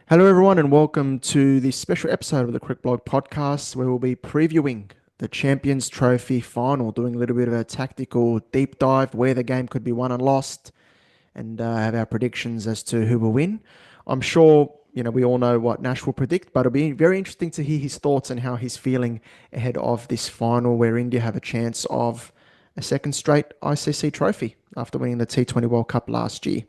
Hello, everyone, and welcome to this special episode of the CricBlog Podcast, where we'll be previewing the Champions Trophy Final, doing a little bit of a tactical deep dive where the game could be won and lost, and have our predictions as to who will win. I'm sure we all know what Nash will predict, but it'll be very interesting to hear his thoughts and how he's feeling ahead of this final, where India have a chance of a second straight ICC trophy after winning the T20 World Cup last year.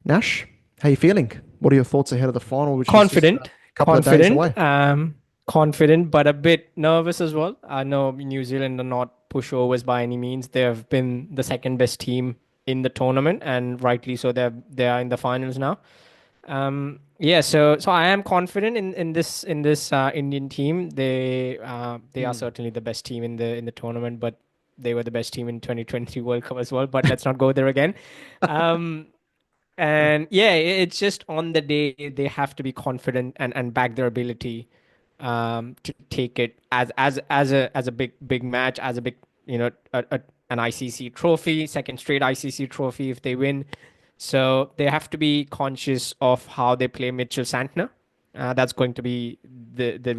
Nash, how you feeling? What are your thoughts ahead of the final, which is just a Confident, couple of days confident, away? confident, but a bit nervous as well. I know New Zealand are not pushovers by any means. They have been the second best team in the tournament, and rightly so. They are in the finals now. Yeah, so I am confident in this Indian team. They are Mm. certainly the best team in the tournament, but they were the best team in 2023 World Cup as well. But let's not go there again. Um, and yeah, it's just on the day they have to be confident and back their ability to take it as a big match, as a big an ICC trophy, second straight ICC trophy if they win. So they have to be conscious of how they play Mitchell Santner. That's going to be the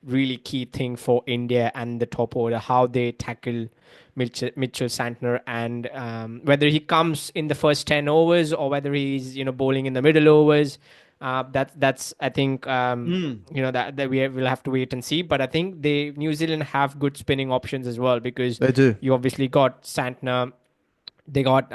really key thing for India and the top order, how they tackle Mitchell Santner, and whether he comes in the first 10 overs or whether he's bowling in the middle overs. That's I think Mm. that will have to wait and see. But I think they New Zealand have good spinning options as well, because They do. you obviously got Santner, they got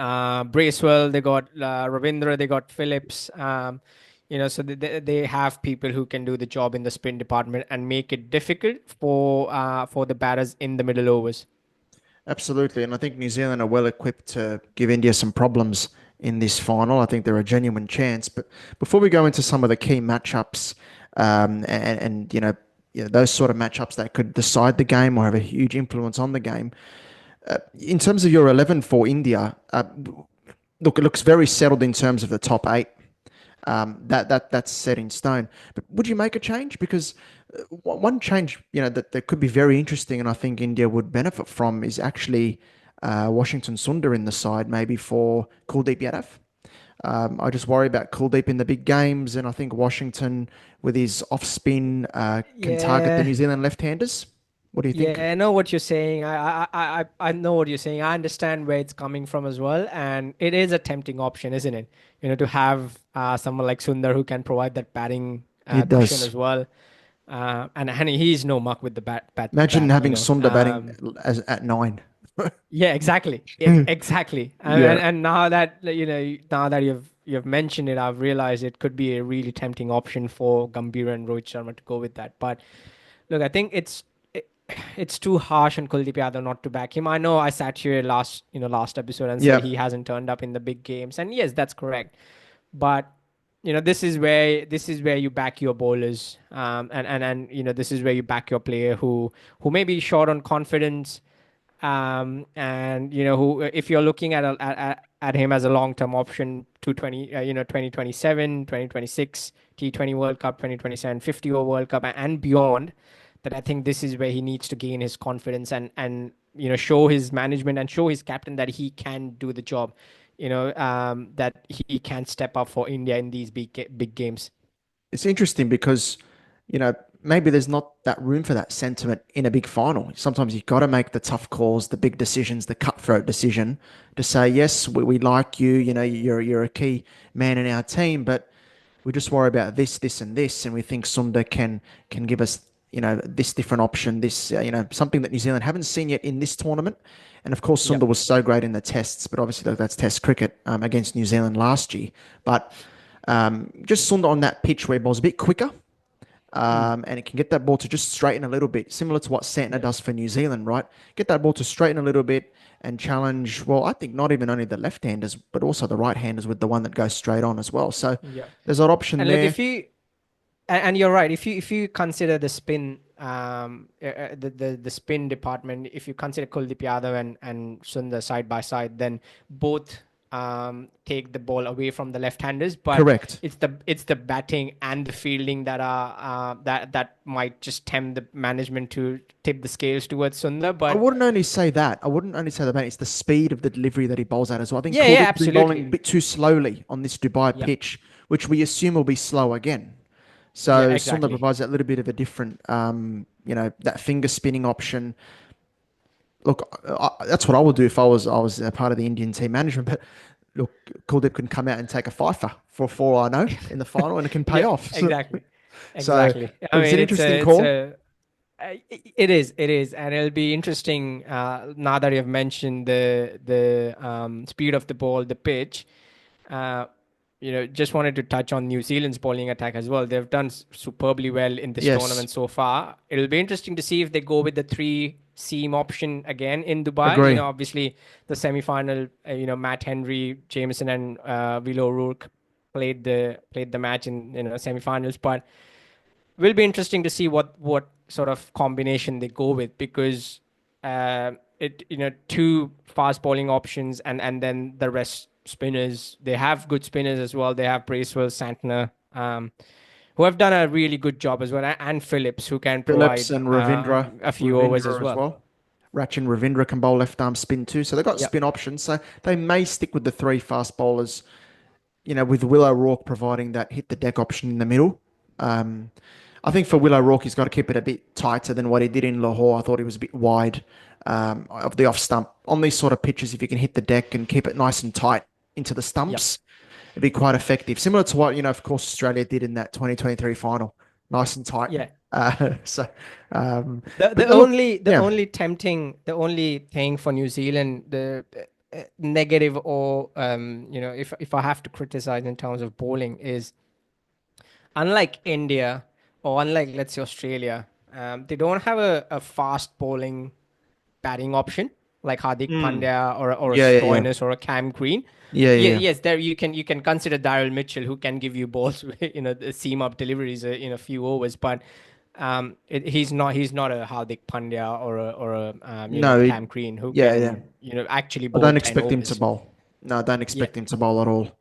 Bracewell, they got Ravindra, they got Phillips. So they have people who can do the job in the spin department and make it difficult for the batters in the middle overs. Absolutely. And I think New Zealand are well equipped to give India some problems in this final. I think they're a genuine chance. But before we go into some of the key matchups, and those sort of matchups that could decide the game or have a huge influence on the game, in terms of your 11 for India, look, it looks very settled in terms of the top eight. That's set in stone. But would you make a change? Because one change, that could be very interesting, and I think India would benefit from is actually Washington Sundar in the side, maybe for Kuldeep Yadav. I just worry about Kuldeep in the big games, and I think Washington with his off spin can target the Yeah, New Zealand left-handers. What do you think? yeah, I know what you're saying. I know what you're saying. I understand where it's coming from as well, and it is a tempting option, isn't it? To have someone like Sundar who can provide that batting It cushion does. as well. And he's no muck with the Imagine bat. having Sundar batting as at nine. Yeah, exactly. Exactly. And, Yeah. and and now that now that you've mentioned it, I've realized it could be a really tempting option for Gambhir and Rohit Sharma to go with that. But look, I think it's too harsh on Kuldeep Yadav not to back him. I know I sat here last episode and said Yeah. he hasn't turned up in the big games, and yes, that's correct. But this is where you back your bowlers, and this is where you back your player who may be short on confidence, and who, if you're looking at him as a long-term option to 2027, 2026 T20 World Cup, 2027 50 over World Cup and beyond, that I think this is where he needs to gain his confidence and show his management and show his captain that he can do the job, that he can step up for India in these big games. It's interesting because, maybe there's not that room for that sentiment in a big final. Sometimes you've got to make the tough calls, the big decisions, the cutthroat decision to say, yes, we like you, you're a key man in our team, but we just worry about this, this, and this, and we think Sunda can give us, this different option, this, something that New Zealand haven't seen yet in this tournament. And of course, Sunda Yep. was so great in the tests, but obviously that's Test cricket against New Zealand last year. But just Sunda on that pitch where it was a bit quicker, Mm. and it can get that ball to just straighten a little bit, similar to what Santner Yeah. does for New Zealand, right? Get that ball to straighten a little bit and challenge, well, I think not even only the left-handers, but also the right-handers with the one that goes straight on as well. So Yeah. there's that option And look, there. if you and you're right. If you consider the spin, the spin department, if you consider Kuldeep Yadav and Sundar side by side, then both take the ball away from the left-handers. But Correct. it's the batting and the fielding that might just tempt the management to tip the scales towards Sundar. I But wouldn't only say that. I wouldn't only say that. It's the speed of the delivery that he bowls at as well. I think yeah, yeah, Kuldeep's been bowling a absolutely. bit too slowly on this Dubai Yep. pitch, which we assume will be slow again. Yeah, So Sunda exactly. provides that little bit of a different, that finger spinning option. Look, that's what I would do if I was a part of the Indian team management. But look, Kuldeep can come out and take a fifer for all I know in the final, and it can pay Yeah, off. exactly. So Exactly. I look, it's mean, an interesting call. it is, and it'll be interesting now that you've mentioned the speed of the ball, the pitch. Uh, just wanted to touch on New Zealand's bowling attack as well. They've done superbly well in this Yes, tournament so far. It'll be interesting to see if they go with the three seam option again in Dubai. agree. Obviously the semi-final. Matt Henry, Jameson, and Will O'Rourke played the match in semi-finals, but will be interesting to see what sort of combination they go with because it two fast bowling options and then the rest spinners. They have good spinners as well. They have Bracewell, Santner, who have done a really good job as well, and Phillips, who can Phillips provide and Ravindra, a few overs as Ravindra as well. well. Ratch and Ravindra can bowl left arm spin too, so they've got Yep. spin options. So they may stick with the three fast bowlers. With Willow Rourke providing that hit the deck option in the middle. Um, I think for Willow Rourke, he's got to keep it a bit tighter than what he did in Lahore. I thought he was a bit wide of the off stump. On these sort of pitches, if you can hit the deck and keep it nice and tight into the Yep. stumps, it'd be quite effective. Similar to what, of course, Australia did in that 2023 final. Nice and tight. Yeah. Uh, so, The but the look, only the yeah. only tempting the only thing for New Zealand, the negative, or if I have to criticize in terms of bowling, is unlike India or unlike, let's say, Australia, they don't have a fast bowling batting option like Hardik Mm. Pandya or a Yeah, yeah, yeah. Stoinis or a Cam Green. Yeah, Yeah, yeah. yes, there you can consider Daryl Mitchell, who can give you balls, the seam up deliveries in a few overs, but he's not a Hardik Pandya or a No, Cam Green who yeah, yeah. can actually I bowl don't 10 expect him to overs. bowl. No, I don't Yeah. expect him to bowl at all.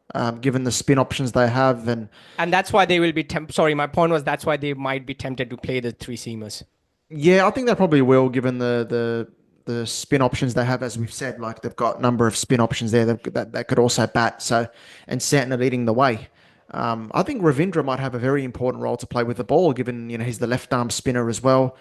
Given the spin options they have, and And that's why they will be sorry, my point was that's why they might be tempted to play the three seamers. yeah, I think they probably will, given the spin options they have, as we've said. Like they've got a number of spin options there that could also bat. So, and Santner leading the way. I think Ravindra might have a very important role to play with the ball, given he's the left arm spinner as well.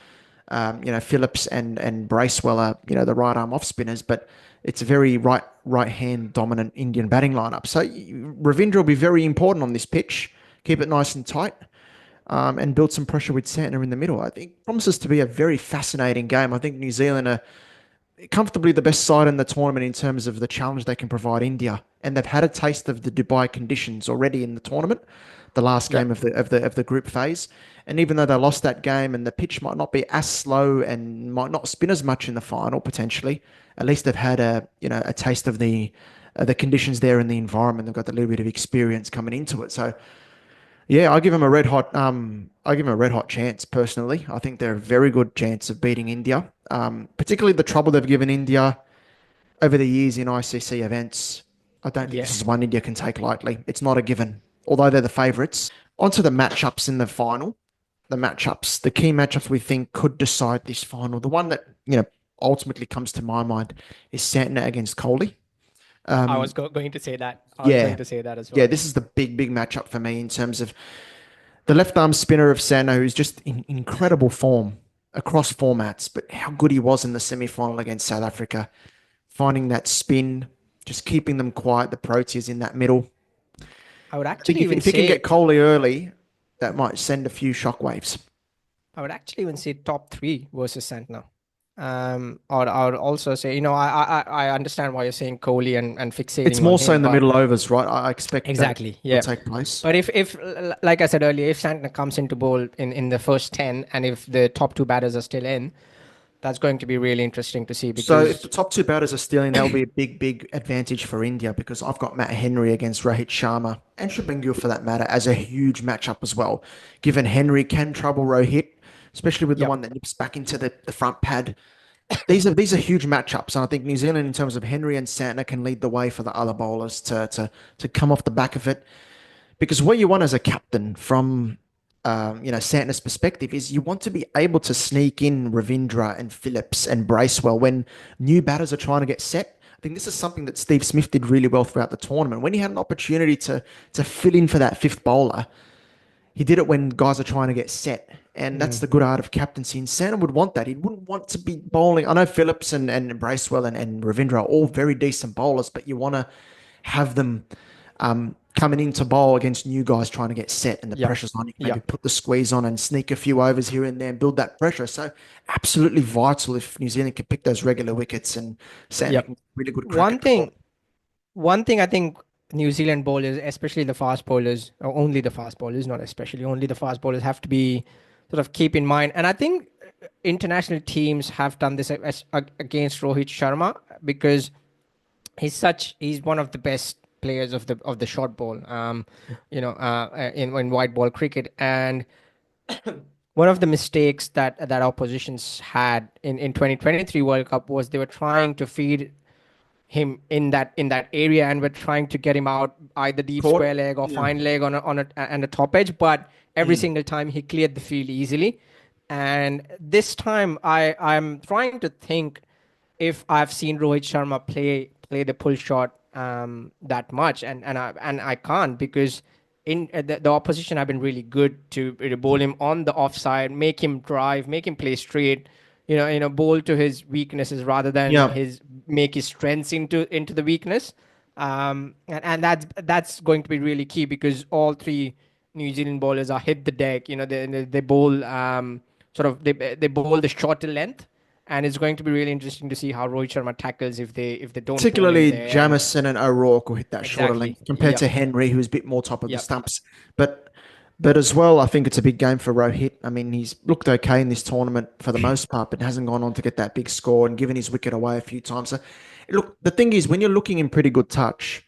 Phillips and Bracewell are the right arm off spinners, but it's a very right hand dominant Indian batting lineup. So Ravindra will be very important on this pitch. Keep it nice and tight, and build some pressure with Santner in the middle. I think promises to be a very fascinating game. I think New Zealand are comfortably the best side in the tournament in terms of the challenge they can provide India, and they've had a taste of the Dubai conditions already in the tournament, the last game Yep. of the group phase. And even though they lost that game and the pitch might not be as slow and might not spin as much in the final potentially, at least they've had a taste of the conditions there in the environment. They've got a little bit of experience coming into it. So yeah, I give them a red hot chance personally. I think they're a very good chance of beating India. Particularly the trouble they've given India over the years in ICC events. I don't think Yeah. this is one India can take lightly. It's not a given, although they're the favourites. Onto the matchups in the final. The key matchups we think could decide this final. The one that ultimately comes to my mind is Santner against Kohli. I was Um, going to say that. I was going yeah, to say that as yeah, well. this is the big matchup for me in terms of the left arm spinner of Sano, who's just in incredible form across formats, but how good he was in the semi final against South Africa, finding that spin, just keeping them quiet, the Proteas in that middle. I would I think actually if, even if he can get say Kohli early, that might send a few shockwaves. I would actually even say top three versus Santner. Or I would also say, I understand why you're saying Kohli and It's fixating on more so him, in the but middle overs, right? I expect that exactly, will yeah. take place. But if like I said earlier, if Santner comes into bowl in the first 10, and if the top two batters are still in, that's going to be really interesting to see So if the because top two batters are stealing, that'll be a big advantage for India because I've got Matt Henry against Rohit Sharma and Shubman Gill for that matter as a huge matchup as well. Given Henry can trouble Rohit, especially with the yep, one that nips back into the front pad. These are huge matchups, and I think New Zealand, in terms of Henry and Santner, can lead the way for the other bowlers to come off the back of it. Because what you want as a captain from Santner's perspective is you want to be able to sneak in Ravindra and Phillips and Bracewell when new batters are trying to get set. think this is something that Steve Smith did really well throughout the tournament. When he had an opportunity to fill in for that fifth bowler, he did it when guys are trying to get set. And that's Mm. the good art of captaincy. And Santa would want that. He wouldn't want to be bowling. I know Phillips and Bracewell and Ravindra are all very decent bowlers, but you want to have them coming in to bowl against new guys trying to get set and the Yep. pressure's on. You can maybe Yep. put the squeeze on and sneak a few overs here and there and build that pressure. So absolutely vital if New Zealand can pick those regular wickets and Santa Yep. can really good crack One at the ball. thing, one thing I think New Zealand bowlers, especially the fast bowlers, or only the fast bowlers, not especially, only the fast bowlers have to be sort of keep in mind. And I think international teams have done this against Rohit Sharma because he's one of the best players of the short ball, in white ball cricket. And one of the mistakes that oppositions had in 2023 World Cup was they were trying to feed him in that area, and we're trying to get him out either deep Caught. square leg or Yeah. fine leg on and a top edge. But every Mm. single time he cleared the field easily. And this time I'm trying to think if I've seen Rohit Sharma play the pull shot that much, and I can't, because in the opposition have been really good to bowl him on the offside, make him drive, make him play straight, bowl to his weaknesses rather than Yeah. his make his strengths into the weakness. And that's going to be really key, because all three New Zealand bowlers are hit the deck. They bowl they bowl the shorter length, and it's going to be really interesting to see how Rohit Sharma tackles if they don't bowl him Particularly there. And Jamison and O'Rourke will hit that shorter exactly, length compared to yep, Henry, who's a bit more top of the yep, stumps. But but as well, I think it's a big game for Rohit. I mean, he's looked okay in this tournament for the most part, but hasn't gone on to get that big score and given his wicket away a few times. So look, the thing is, when you're looking in pretty good touch,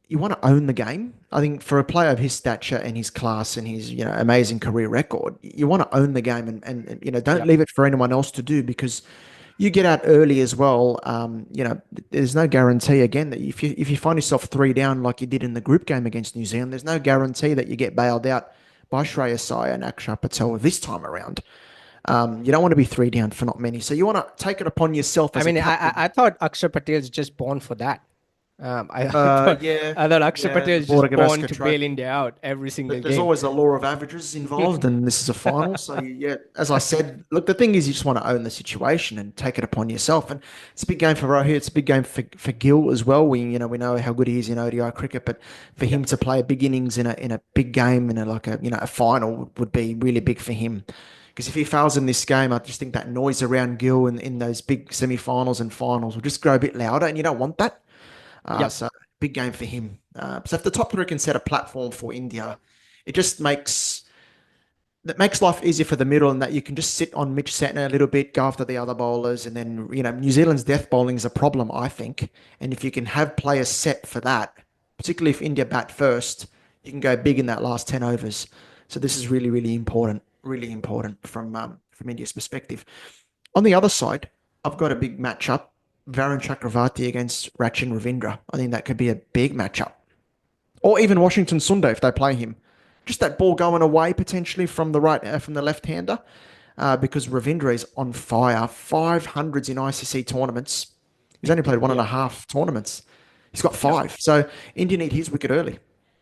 you want to own the game. I think for a player of his stature and his class and his amazing career record, you want to own the game and don't yep, leave it for anyone else to do, because you get out early as well. There's no guarantee again that if you find yourself three down like you did in the group game against New Zealand, there's no guarantee that you get bailed out by Shreyas Iyer and Akshar Patel this time around. You don't want to be three down for not many, so you want to take it upon yourself I as a mean, I captain. thought Akshar Patel is just born for that. I thought Yeah, I thought Akshar yeah, Patel the is just Border born Gavaskar to bail Trophy. India out every single But there's game. always a law of averages involved, and this is a final. So, yeah, as I said, look, the thing is, you just want to own the situation and take it upon yourself. And it's a big game for Rohit. It's a big game for Gill as well. We know how good he is in ODI cricket, but for him Yep. to play big innings in a big game in a final would be really big for him. Because if he fails in this game, I just think that noise around Gill in those big semi-finals and finals will just grow a bit louder, and you don't want that. Yep. So big game for him. So if the top three can set a platform for India, it just makes life easier for the middle, and that you can just sit on Mitch Santner a little bit, go after the other bowlers, and then New Zealand's death bowling is a problem, I think. And if you can have players set for that, particularly if India bat first, you can go big in that last 10 overs. So this is really important from India's perspective. On the other side, I've got a big matchup. Varun Chakravarti against Rachin Ravindra. I think that could be a big matchup. Or even Washington Sundar if they play him. Just that ball going away potentially from the left hander, because Ravindra is on fire. 500s in ICC tournaments. He's only played one and a Yep. half tournaments. He's got Yep. five. So India need his wicket early.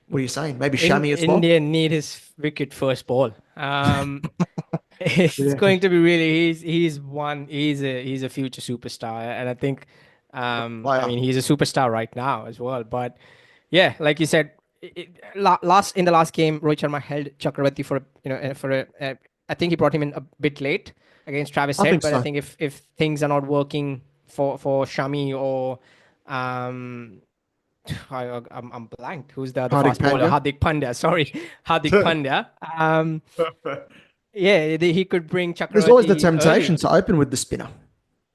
What are you saying? Maybe Shami as well? India need his wicket first ball. It's Yeah. going to be really he's a future superstar, and I think I Player. mean he's a superstar right now as well. But yeah, like you said, last in the last game, Rohit Sharma held Chakravarti for I think he brought him in a bit late against Travis I Head, think but I so. think if things are not working for Shami or um I'm blanked. Who's the other Hardik fast bowler? Pandya. Hardik Pandya. Sorry, Hardik Pandya. Yeah, he could bring There's always the Chakravarti temptation early. to open with the spinner.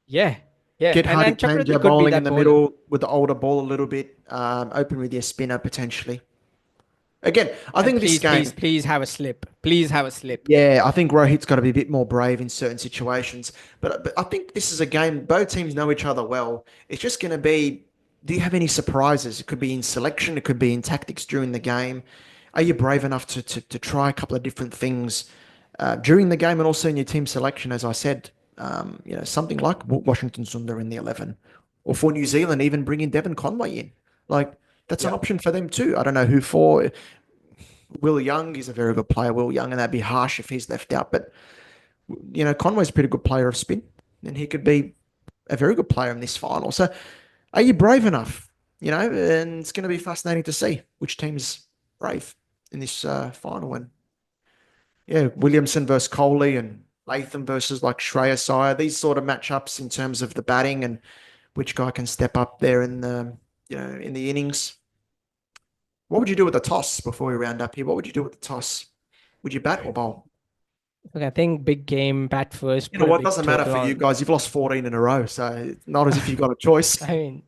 Yeah, yeah, Get and Hardik Chakravarti Pandya could be bowling in that the bowler. middle with the older ball a little bit. Open with your spinner potentially. Again, I And think this please, please, game, please have a slip. Please have a slip. yeah, I think Rohit's got to be a bit more brave in certain situations. But I think this is a game, both teams know each other well. It's just going to be, do you have any surprises? It could be in selection, it could be in tactics during the game. Are you brave enough to try a couple of different things during the game and also in your team selection, as I said, something like Washington Sundar in the 11. or for New Zealand, even bringing Devon Conway in. Like that's an Yep. option for them too. I don't know who for. Will Young is a very good player, Will Young, and that'd be harsh if he's left out. But Conway's a pretty good player of spin, and he could be a very good player in this final. So, are you brave enough? And it's going to be fascinating to see which team's brave in this final. And yeah, Williamson versus Coley and Latham versus like Shreyas Iyer. These sort of matchups in terms of the batting and which guy can step up there in the innings. What would you do with the toss before we round up here? What would you do with the toss? Would you bat or bowl? Look, I think big game, bat first, You know put a what? big Doesn't matter total for you on. guys. You've lost 14 in a row, so it's not as if you've got a choice. I mean,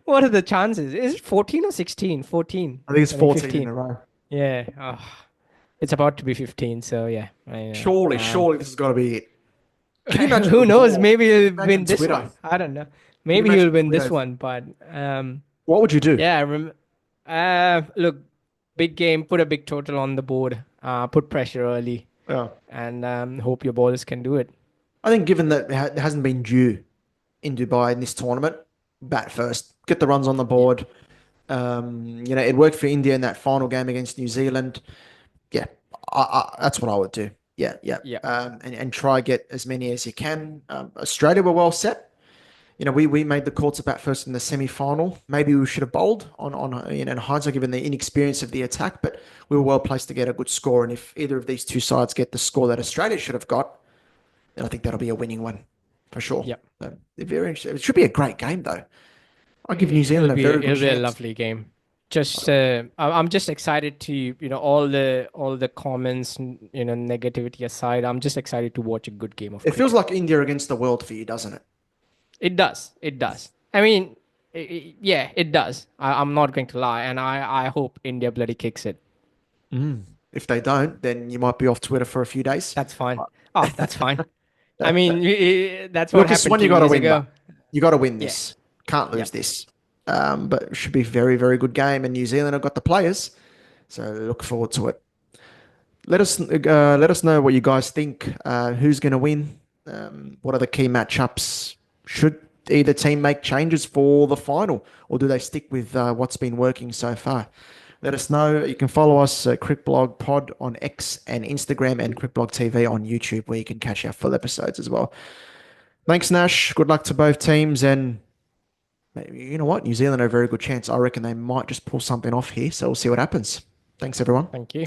what are the chances? Is it 14 or 16? 14. I think it's I think 14 in 15. a row. Yeah. It's about to be 15, so yeah, I know. Surely this has got to be it. Can you imagine the Who knows? roar? Maybe he'll Imagine win this Twitter. one. I don't know. Can you Maybe he'll imagine win this Twitter? one, but What would you do? yeah, look, big game, put a big total on the board, put pressure early, Yeah. and hope your bowlers can do it. I think given that it hasn't been due in Dubai in this tournament, bat first, get the runs on the board. It worked for India in that final game against New Zealand. Yeah, that's what I would do. Yeah, yeah. Yeah. And try get as many as you can. Australia were well set. We made the call to bat first in the semi-final. Maybe we should have bowled in hindsight, given the inexperience of the attack, but we were well placed to get a good score. And if either of these two sides get the score that Australia should have got, then I think that'll be a winning one for sure. Yep. Very interesting. It should be a great game, though. I'll give New Zealand a very good It'll be a chance. lovely game. Just I'm just excited to all the comments, negativity aside. I'm just excited to watch a good game of It feels cricket. like India against the world for you, doesn't it? It does. It does. I mean, yeah, it does. I'm not going to lie, and I hope India bloody kicks it. If they don't, then you might be off Twitter for a few days. That's fine. Oh, that's fine. I mean, that's what Look, it's happened one you 2 got to years win, ago. but you got to win Yeah. this. Can't lose Yep. this. But it should be a very, very good game. And New Zealand have got the players, so look forward to it. Let us know what you guys think. Who's going to win? What are the key matchups? Should either team make changes for the final, or do they stick with what's been working so far? Let us know. You can follow us at CricBlog Pod on X and Instagram, and CricBlog TV on YouTube, where you can catch our full episodes as well. Thanks, Nash. Good luck to both teams, and you know what? New Zealand are a very good chance. I reckon they might just pull something off here, so we'll see what happens. Thanks, everyone. Thank you.